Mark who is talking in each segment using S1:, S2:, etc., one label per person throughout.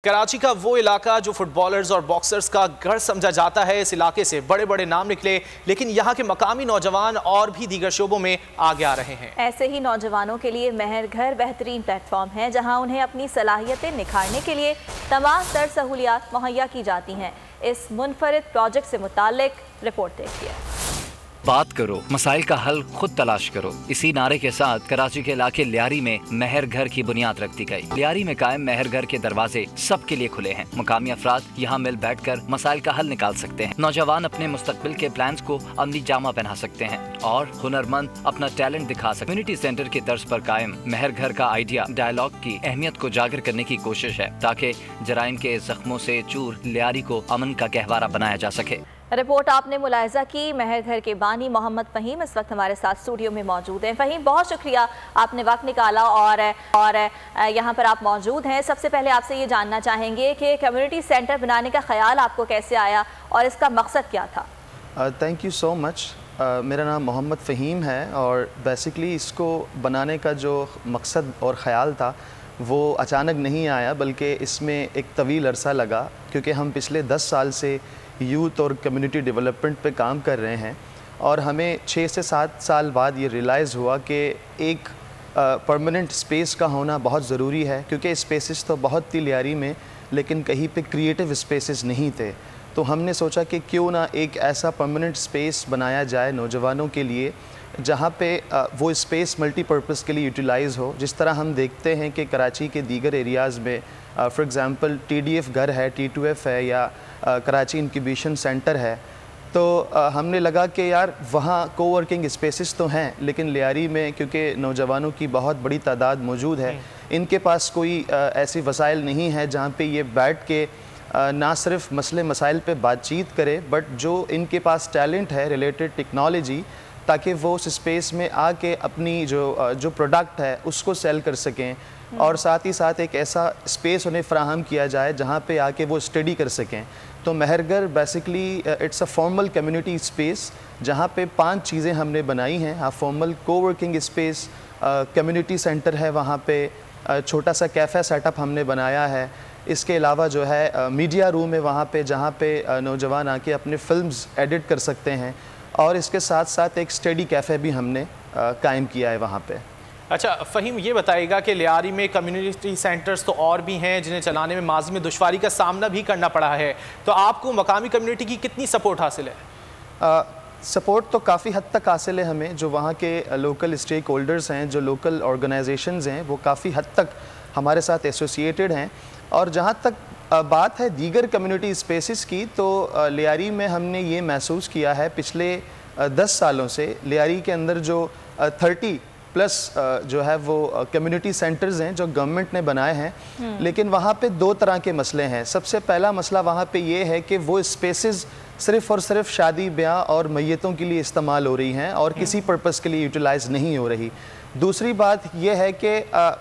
S1: कराची का वो इलाका जो फुटबॉलर्स और बॉक्सर्स का घर समझा जाता है, इस इलाके से बड़े बड़े नाम निकले, लेकिन यहाँ के मकामी नौजवान और भी दीगर शोबों में आगे आ रहे हैं।
S2: ऐसे ही नौजवानों के लिए महर घर बेहतरीन प्लेटफॉर्म है, जहाँ उन्हें अपनी सलाहियतें निखारने के लिए तमाम तर सहूलियात मुहैया की जाती हैं। इस मुनफरिद प्रोजेक्ट से मुताल्लिक रिपोर्ट देखिए।
S3: बात करो, मसाइल का हल खुद तलाश करो। इसी नारे के साथ कराची के इलाके लियारी में महर घर की बुनियाद रख दी गई। लियारी में कायम महर घर के दरवाजे सबके लिए खुले हैं। मुकामी अफराद यहाँ मिल बैठकर मसाइल का हल निकाल सकते हैं। नौजवान अपने मुस्तकबिल के प्लान्स को अमली जामा पहना सकते हैं और हुनरमंद अपना टैलेंट दिखा सकते हैं। कम्युनिटी सेंटर की तर्ज पर कायम महर घर का आइडिया डायलॉग की अहमियत को जागर करने की कोशिश है, ताकि जराइम के जख्मों से चूर लियारी को अमन का गहवारा बनाया जा सके।
S2: रिपोर्ट आपने मुलाहिजा की। महर घर के बानी मोहम्मद फ़हीम इस वक्त हमारे साथ स्टूडियो में मौजूद हैं। फ़हीम, बहुत शुक्रिया, आपने वक्त निकाला और यहाँ पर आप मौजूद हैं। सबसे पहले आपसे ये जानना चाहेंगे कि कम्युनिटी सेंटर बनाने का ख्याल आपको कैसे आया और इसका मकसद क्या था?
S4: Thank you so much. मेरा नाम मोहम्मद फ़हीम है और बेसिकली इसको बनाने का जो मकसद और ख़याल था वो अचानक नहीं आया, बल्कि इसमें एक तवील अरसा लगा, क्योंकि हम पिछले 10 साल से यूथ और कम्युनिटी डेवलपमेंट पे काम कर रहे हैं और हमें 6 से 7 साल बाद ये रियलाइज़ हुआ कि एक परमानेंट स्पेस का होना बहुत ज़रूरी है, क्योंकि स्पेसेस तो बहुत थी लियारी में, लेकिन कहीं पे क्रिएटिव स्पेसेस नहीं थे। तो हमने सोचा कि क्यों ना एक ऐसा परमानेंट स्पेस बनाया जाए नौजवानों के लिए, जहाँ पे वो स्पेस मल्टीपर्पज़ के लिए यूटिलाइज़ हो। जिस तरह हम देखते हैं कि कराची के दीगर एरियाज़ में फॉर एग्ज़ाम्पल TDF घर है, T2F है, या कराची इंक्यूबेशन सेंटर है, तो हमने लगा कि यार वहाँ कोवर्किंग स्पेसेस तो हैं, लेकिन लियारी में क्योंकि नौजवानों की बहुत बड़ी तादाद मौजूद है, इनके पास कोई ऐसी वसाइल नहीं है जहाँ पे ये बैठ के ना सिर्फ मसले मसाइल पे बातचीत करे, बट जो इनके पास टैलेंट है रिलेटेड टेक्नोलॉजी, ताकि वो उस स्पेस में आके अपनी जो प्रोडक्ट है उसको सेल कर सकें, और साथ ही साथ एक ऐसा स्पेस उन्हें फ़राहम किया जाए जहाँ पे आके वो स्टडी कर सकें। तो महर घर basically it's a formal community space, जहाँ पे 5 चीज़ें हमने बनाई हैं। Formal coworking space, community centre है, वहाँ पे छोटा सा कैफ़े सेटअप हमने बनाया है। इसके अलावा जो है मीडिया रूम है वहाँ पे, जहाँ पे नौजवान आके अपने फिल्म्स एडिट कर सकते हैं, और इसके साथ साथ एक स्टडी कैफ़े भी हमने कायम किया है वहाँ पे।
S1: अच्छा फ़हीम, ये बताइएगा कि लियारी में कम्युनिटी सेंटर्स तो और भी हैं जिन्हें चलाने में माजी में दुश्वारी का सामना भी करना पड़ा है, तो आपको मकामी कम्युनिटी की कितनी सपोर्ट हासिल है?
S4: सपोर्ट तो काफ़ी हद तक हासिल है हमें। जो वहाँ के लोकल स्टेक होल्डर्स हैं, जो लोकल ऑर्गेनाइजेशंस हैं, वो काफ़ी हद तक हमारे साथ एसोसिएटेड हैं। और जहाँ तक बात है दीगर कम्युनिटी स्पेसेस की, तो लियारी में हमने ये महसूस किया है पिछले 10 सालों से, लियारी के अंदर जो 30+ जो है वो कम्युनिटी सेंटर्स हैं जो गवर्नमेंट ने बनाए हैं, लेकिन वहाँ पे 2 तरह के मसले हैं। सबसे पहला मसला वहाँ पे ये है कि वो स्पेसेस सिर्फ़ और सिर्फ शादी ब्याह और मैयतों के लिए इस्तेमाल हो रही हैं और किसी पर्पस के लिए यूटिलाइज़ नहीं हो रही। दूसरी बात यह है कि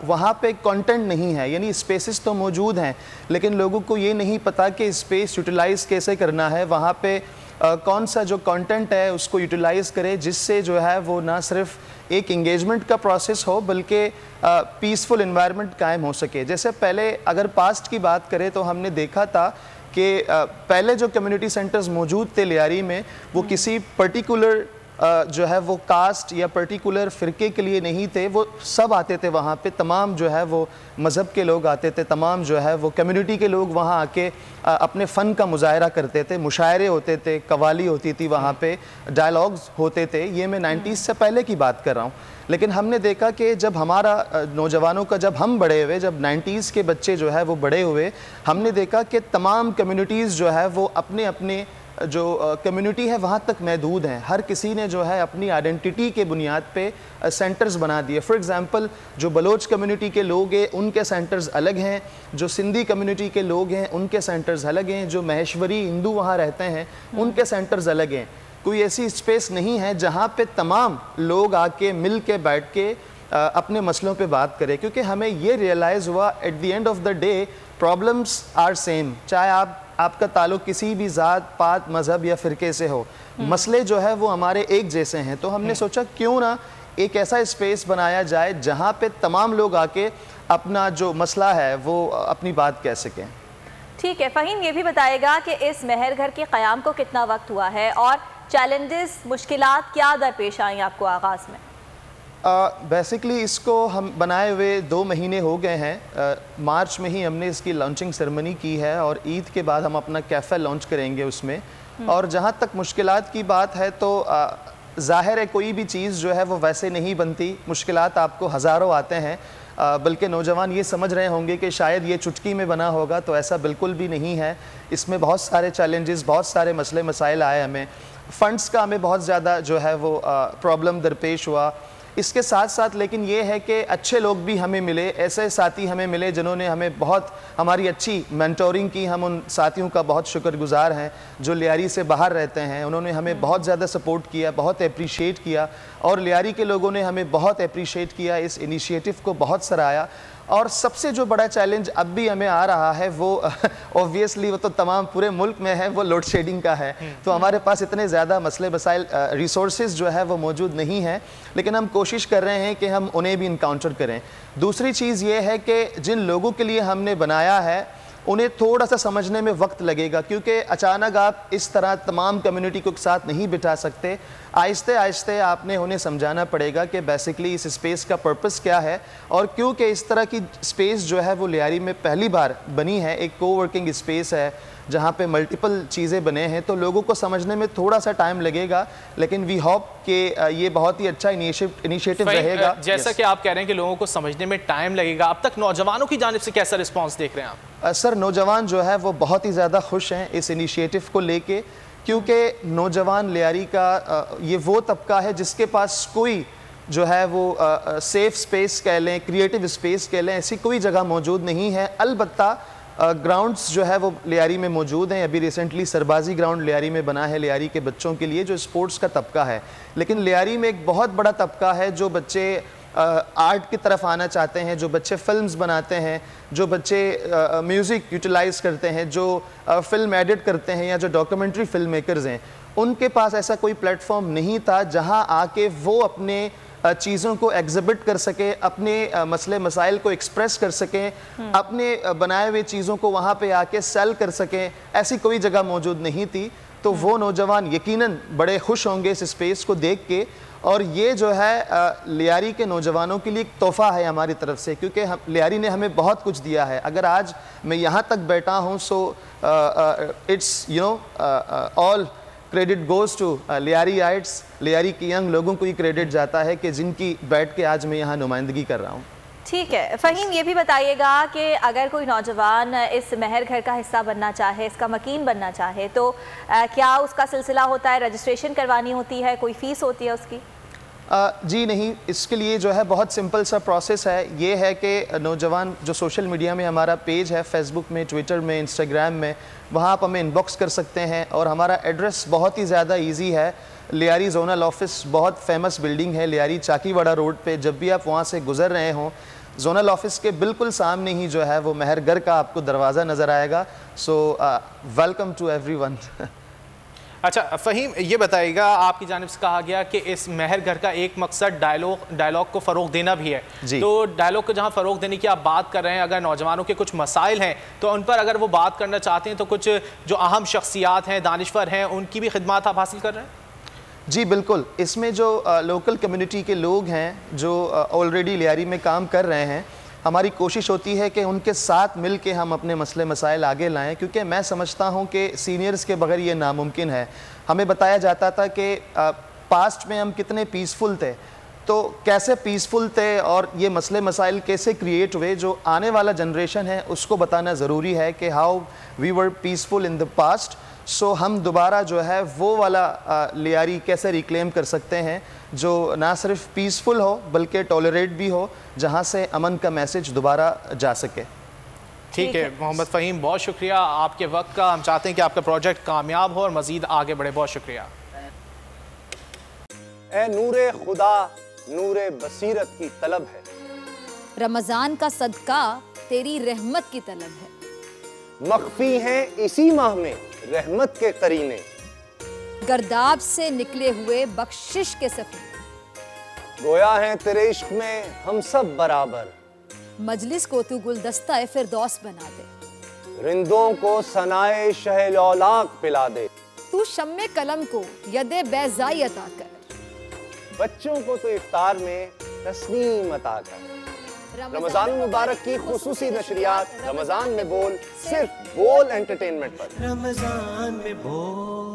S4: वहाँ पे कंटेंट नहीं है, यानी स्पेसेस तो मौजूद हैं, लेकिन लोगों को ये नहीं पता कि स्पेस यूटिलाइज़ कैसे करना है, वहाँ पे कौन सा जो कंटेंट है उसको यूटिलाइज़ करे, जिससे जो है वो ना सिर्फ एक इंगेजमेंट का प्रोसेस हो, बल्कि पीसफुल एनवायरनमेंट कायम हो सके। जैसे पहले अगर पास्ट की बात करें तो हमने देखा था कि पहले जो कम्युनिटी सेंटर्स मौजूद थे लियारी में, वो किसी पर्टिकुलर जो है वो कास्ट या पर्टिकुलर फ़िरके के लिए नहीं थे, वो सब आते थे वहाँ पे, तमाम जो है वो मज़हब के लोग आते थे, तमाम जो है वो कम्युनिटी के लोग वहाँ आके अपने फ़न का मुज़ाहरा करते थे, मुशायरे होते थे, कवाली होती थी वहाँ पे, डायलॉग्स होते थे। ये मैं 90s से पहले की बात कर रहा हूँ। लेकिन हमने देखा कि जब हमारा नौजवानों का जब हम बड़े हुए, जब 90s के बच्चे जो है वो बड़े हुए, हमने देखा कि तमाम कम्युनिटीज़ जो है वो अपने अपने जो कम्युनिटी है वहाँ तक महदूद हैं। हर किसी ने जो है अपनी आइडेंटिटी के बुनियाद पे सेंटर्स बना दिए। फॉर एग्ज़ाम्पल जो बलोच कम्युनिटी के लोग हैं उनके सेंटर्स अलग हैं, जो सिंधी कम्युनिटी के लोग हैं उनके सेंटर्स अलग हैं, जो महेश्वरी हिंदू वहाँ रहते हैं उनके सेंटर्स अलग हैं। कोई ऐसी स्पेस नहीं है जहाँ पे तमाम लोग आके मिल के बैठ के अपने मसलों पे बात करें, क्योंकि हमें ये रियलाइज़ हुआ at the end of the day problems are same, चाहे आपका ताल्लुक किसी भी ज़ात पात मज़हब या फ़िरके से हो, मसले जो है वो हमारे एक जैसे हैं। तो हमने सोचा क्यों ना एक ऐसा स्पेस बनाया जाए जहाँ पे तमाम लोग आके अपना जो मसला है वो अपनी बात कह सकें।
S2: ٹھیک ہے فہیم، یہ بھی بتائے گا کہ اس مہر گھر کے قیام کو کتنا وقت ہوا ہے اور چیلنجز، مشکلات کیا درپیش آئیں آپ کو آغاز میں؟
S4: بیسکلی اس کو ہم بنائے ہوئے 2 مہینے ہو گئے ہیں. مارچ میں ہی ہم نے اس کی لانچنگ سرمنی کی ہے اور عید کے بعد ہم اپنا کیفے لانچ کریں گے اس میں. اور جہاں تک مشکلات کی بات ہے تو ظاہر ہے کوئی بھی چیز جو ہے وہ ویسے نہیں بنتی، مشکلات آپ کو ہزاروں آتے ہیں. بلکہ نوجوان یہ سمجھ رہے ہوں گے کہ شاید یہ چٹکی میں بنا ہوگا، تو ایسا بالکل بھی نہیں ہے. اس میں بہت سارے چیلنجز، بہت سارے مسئلے مسائل آئے ہمیں. فنڈز کا ہمیں بہت زیادہ جو ہے وہ پرابلم درپیش ہوا. اس کے ساتھ ساتھ لیکن یہ ہے کہ اچھے لوگ بھی ہمیں ملے، ایسے ساتھی ہمیں ملے جنہوں نے ہمیں بہت ہماری اچھی مینٹورنگ کی. ہم ان ساتھیوں کا بہت شکر گزار ہیں جو لیاری سے باہر رہتے ہیں. انہوں نے ہمیں بہت زیادہ سپورٹ کیا، بہت اپریشیٹ کیا، اور لیاری کے لوگوں نے ہمیں بہت اپریشیٹ کیا، اس انیشیٹو کو بہت سراہا. اور سب سے جو بڑا چیلنج اب بھی ہمیں آ رہا ہے وہ اوبویسلی وہ تو تمام پورے ملک میں ہے، وہ لوڈ شیڈنگ کا ہے. تو ہمارے پاس اتنے زیادہ مسئلے مسائل ریسورسز جو ہے وہ موجود نہیں ہیں، لیکن ہم کوشش کر رہے ہیں کہ ہم انہیں بھی انکاؤنٹر کریں. دوسری چیز یہ ہے کہ جن لوگوں کے لیے ہم نے بنایا ہے انہیں تھوڑا سا سمجھنے میں وقت لگے گا، کیونکہ اچانک آپ اس طرح تمام کمیونٹی کو ایک ساتھ نہیں بٹھا سکتے. آہستہ آہستہ آپ نے انہیں سمجھانا پڑے گا کہ بیسکلی اس اسپیس کا پرپس کیا ہے، اور کیونکہ اس طرح کی اسپیس جو ہے وہ لیاری میں پہلی بار بنی ہے، ایک کو ورکنگ اسپیس ہے جہاں پہ ملٹیپل چیزیں بنے ہیں، تو لوگوں کو سمجھنے میں تھوڑا سا ٹائم لگے گا. لیکن وی ہوپ کہ یہ بہت ہی اچھا انیشیٹو رہے گا.
S1: جیسا کہ آپ کہہ رہے ہیں کہ لوگوں کو سمجھنے میں ٹائم لگے گا، اب تک نوجوانوں کی جانب سے کیسا رسپانس دیکھ رہے ہیں آپ؟
S4: سر نوجوان جو ہے وہ بہت ہی زیادہ خوش ہیں اس انیشیٹو کو لے کے، کیونکہ نوجوان لیاری کا یہ وہ طبقہ ہے جس کے پاس کوئی جو ہے وہ سیف سپیس کہہ لیں، کریٹیو سپیس کہہ لیں، ایسی کوئی جگہ موجود نہیں ہے. البتہ گراؤنڈز جو ہے وہ لیاری میں موجود ہیں. ابھی ریسنٹلی سربازی گراؤنڈ لیاری میں بنا ہے لیاری کے بچوں کے لیے جو سپورٹس کا طبقہ ہے. لیکن لیاری میں ایک بہت بڑا طبقہ ہے جو بچے آرٹ کی طرف آنا چاہتے ہیں، جو بچے فلمز بناتے ہیں، جو بچے میوزک یوٹیلائز کرتے ہیں، جو فلم ایڈٹ کرتے ہیں، یا جو ڈاکیومنٹری فلم میکرز ہیں. ان کے پاس ایسا کوئی پلیٹ فارم نہیں تھا جہاں آ کے وہ اپنے چیزوں کو ایگزبٹ کر سکیں، اپنے مسئلے مسائل کو ایکسپریس کر سکیں، اپنے بنائے ہوئے چیزوں کو وہاں پہ آ کے سیل کر سکیں. ایسی کوئی جگہ موجود نہیں تھی. تو وہ نوجوان یقیناً بڑے خوش ہوں گے اس اسپیس کو دیکھ کے. اور یہ جو ہے لیاری کے نوجوانوں کے لیے ایک تحفہ ہے ہماری طرف سے، کیونکہ لیاری نے ہمیں بہت کچھ دیا ہے. اگر آج میں یہاں تک بیٹھا ہوں so it's all credit goes to Lyariites. Lyari کے ینگ لوگوں کو ہی کریڈٹ جاتا ہے کہ جن کی بیٹھ کے آج میں یہاں نمائندگی کر رہا ہوں.
S2: ٹھیک ہے فہیم، یہ بھی بتائیے گا کہ اگر کوئی نوجوان اس مہر گھر کا حصہ بننا چاہے، اس کا مکین بننا چاہے، تو کیا اس کا سلسلہ ہوتا ہے، رجسٹریشن کروانی ہوتی ہے، کوئی فیس ہوتی ہے اس کی؟
S4: جی نہیں، اس کے لیے جو ہے بہت سمپل سا پروسیس ہے. یہ ہے کہ نوجوان جو سوشل میڈیا میں ہمارا پیج ہے، فیس بک میں، ٹویٹر میں، انسٹاگرام میں، وہاں آپ ہمیں انباکس کر سکتے ہیں. اور ہمارا ایڈریس بہت ہی زیادہ ایزی ہے. لیاری زونل آفس بہت فیمس بلڈنگ ہے لیاری چاکی واڑا روڈ پہ. جب بھی آپ وہاں سے گزر رہے ہوں، زونل آفس کے بالکل سامنے ہی جو ہے وہ مہر گھر کا آپ کو دروازہ نظر آئے گا. So welcome to everyone.
S1: اچھا فہیم، یہ بتائیے گا آپ کی جانب سے کہا گیا کہ اس مہر گھر کا ایک مقصد ڈائلاگ کو فروغ دینا بھی ہے. تو ڈائلاگ کو جہاں فروغ دینے کی آپ بات کر رہے ہیں، اگر نوجوانوں کے کچھ مسائل ہیں تو ان پر اگر وہ بات کرنا چاہتے ہیں تو کچھ جو اہم شخصیات ہیں، دانشور ہیں، ان کی بھی خدمات آپ حاصل کر رہے ہیں؟
S4: جی بالکل. اس میں جو لوکل کمیونٹی کے لوگ ہیں جو آلریڈی لیاری میں کام کر رہے ہیں، ہماری کوشش ہوتی ہے کہ ان کے ساتھ مل کے ہم اپنے مسئلے مسائل آگے لائیں، کیونکہ میں سمجھتا ہوں کہ سینئرز کے بغیر یہ ناممکن ہے. ہمیں بتایا جاتا تھا کہ پاسٹ میں ہم کتنے پیسفل تھے، تو کیسے پیسفل تھے اور یہ مسئلے مسائل کیسے کریٹ ہوئے، جو آنے والا جنریشن ہے اس کو بتانا ضروری ہے کہ how we were peaceful in the past. So ہم دوبارہ جو ہے وہ والا لیاری کیسے ریکلیم کر سکتے ہیں جو نہ صرف پیسفل ہو بلکہ ٹالریٹ بھی ہو، جہاں سے امن کا میسج دوبارہ جا سکے.
S1: ٹھیک ہے محمد فہیم، بہت شکریہ آپ کے وقت کا. ہم چاہتے ہیں کہ آپ کا پروجیکٹ کامیاب ہو اور مزید آگے بڑھے. بہت شکریہ.
S5: اے نور خدا، نور بصیرت کی طلب ہے،
S6: رمضان کا صدقہ تیری رحمت کی طلب ہے.
S5: مخفی ہیں اسی ماہ میں رحمت کے قرینے،
S6: گرداب سے نکلے ہوئے بخشش کے سفیر.
S5: گویا ہیں تیرے عشق میں ہم سب برابر،
S6: مجلس کو تو گلدستہ فردوس بنا دے.
S5: رندوں کو ثنائے شہ لولاق پلا دے،
S6: تو شمع قلم کو ید بیضائی عطا کر،
S5: بچوں کو تو افطار میں تسنیم عطا کر۔ رمضان المبارک کی خصوصی نشریات رمضان میں بول، صرف بول انٹرٹینمنٹ پر۔
S7: رمضان میں بول